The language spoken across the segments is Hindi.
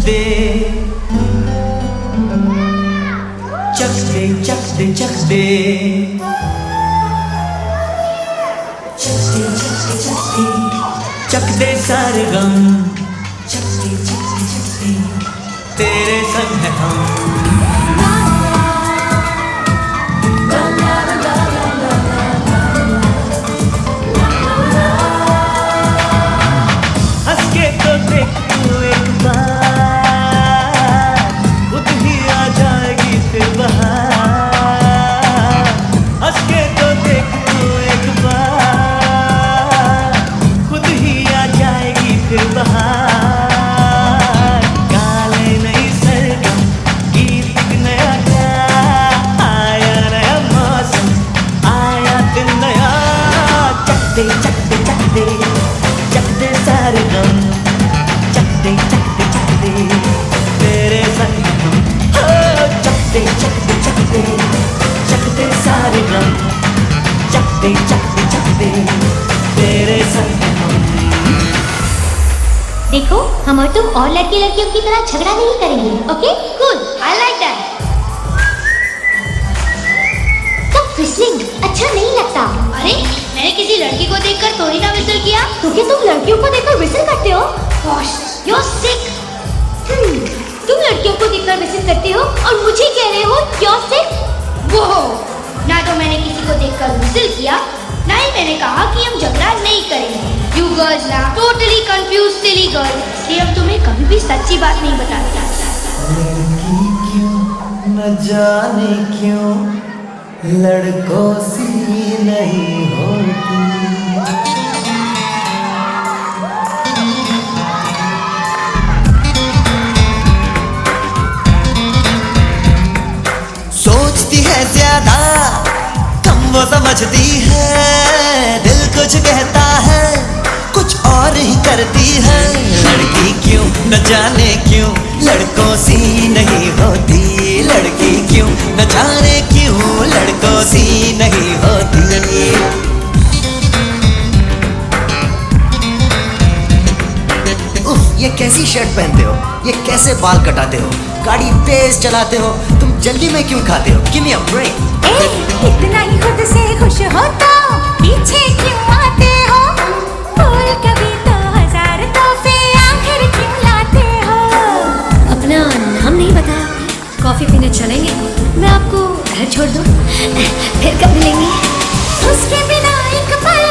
दे, चख दे चख दे चख दे, चख दे चख दे चख दे, चख दे सारे गम, चख दे चख दे चख दे, तेरे संग है हम। चक दे सारे गम, चक दे तेरे संग हम। चक दे सारे गम, चक दे तेरे संग हम। देखो, हम और तुम और लड़कियों की तरह झगड़ा नहीं करेंगे, okay? Cool, I like that. तो फिसलिंग अच्छा नहीं लगता। अरे, मैंने किसी लड़की को देखकर थोड़ी ना विसल किया। तो क्या तुम लड़कियों को देखकर विसल करते हो? You're sick। तुम लड़कियों को देखकर विसल करते हो और मुझे कह रहे हो you're sick? वो ना तो मैंने किसी को देखकर विसल किया, ना ही मैंने कहा कि हम झगड़ा नहीं करेंगे। You girls ना totally confused silly girls। इसलिए हम तुम्हें कभी भी सच्ची बात नहीं बताते। लड़की क्यों न जाने क्यों लड़कों सी नहीं होती। सोचती है ज्यादा, कम वो समझती है, दिल कुछ कहता है, कुछ और ही करती है। लड़की क्यों न जाने क्यों लड़कों सी नहीं होती, लड़की क्यों न जाने क्यों लड़कों सी नहीं होती। ये कैसी शर्ट पहनते हो, ये कैसे बाल कटाते हो, गाड़ी तेज चलाते हो, तुम जल्दी में क्यों खाते हो? Give me a break. इतना ही खुद से खुश हो तो पीछे क्यों आते हो? फूल कभी तो हजार तोहफे आखिर क्यों लाते हो? अपना नाम नहीं बताया, कॉफी पीने चलेंगे? मैं आपको घर छोड़ दूं, फिर कब मिलेंगे? उसके बिना एक पल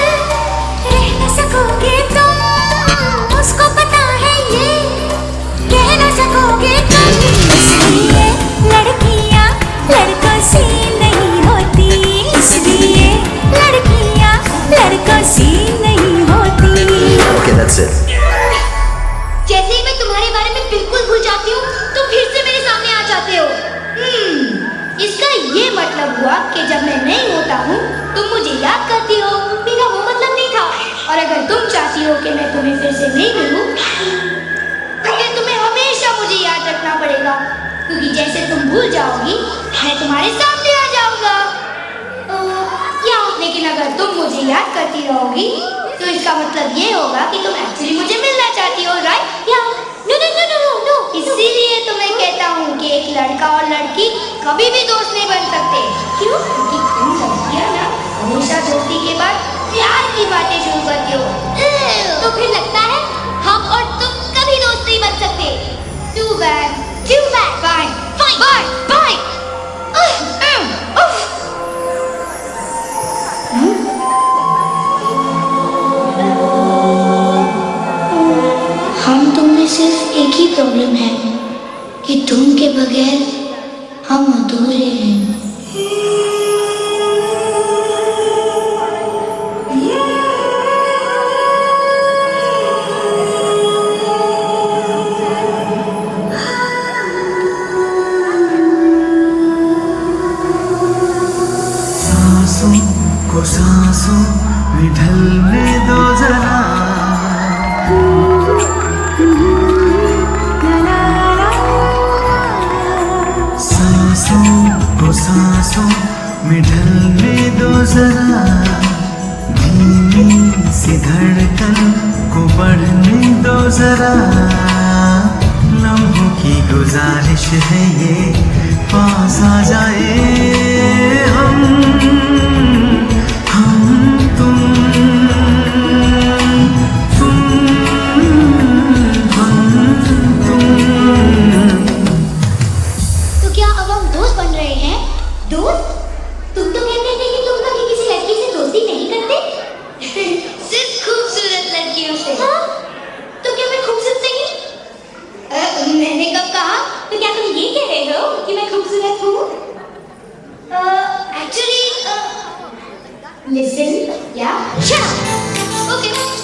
रह न सकोगे तुम, उसको पता है ये कह न सकोगे तुम। इसलिए लड़कियां लड़कों सी नहीं होती, इसलिए लड़कियां लड़कों सी नहीं होती। Okay, that's it. जैसे ही मैं तुम्हारे बारे में बिल्कुल भूल जाती हूँ, तुम फिर से मेरे सामने आ जाते हो। इसका ये मतलब हुआ कि जब मैं नहीं होता हूँ, तुम मुझे याद करती हो। मेरा वो मतलब नहीं था। और अगर तुम चाहती हो कि मैं तुम्हें फिर से नहीं मिलूं, तो फिर तुम्हें हमेशा मुझे याद रखना पड़ेगा, क्योंकि जैसे तुम भूल जाओगी, मैं तुम्हारे सामने आ जाऊंगा। लेकिन अगर तुम मुझे याद करती रहोगी, तो इसका मतलब ये होगा कि तुम एक्चुअली मुझे मिलना चाहती हो, राइट? या नो। इसीलिए तो मैं कहता हूँ कि एक लड़का और लड़की कभी भी दोस्त नहीं बन सकते। क्यों? क्योंकि तुम लड़कियाँ ना हमेशा दोस्ती के बाद प्यार की बातें शुरू करती हो। तो फिर लगता है हम और तुम कभी दोस्त नहीं बन सकते। Too bad। Fine। हम तुम में सिर्फ एक ही प्रॉब्लम है कि तुम के बगैर हम अधूरे हैं। सांसों को सांसों में ढलने दो जरा, सांसों को सांसों में ढलने दो जरा, धीमी सी धड़कन को बढ़ने दो जरा, लम्हों की गुजारिश है ये, पास आ जाए हम तुम तो क्या अब हम दोस्त बन रहे हैं? दोस्त? तुम तो कहते थे कि तुम कभी किसी लड़की से दोस्ती नहीं करते। सिर्फ खूबसूरत लड़कियों से। हाँ? तो क्या मैं खूबसूरत नहीं? मैंने कब कहा? तो क्या तुम ये कह रहे हो कि मैं खूबसूरत हूँ? Actually, listen, yeah, shut up. Okay.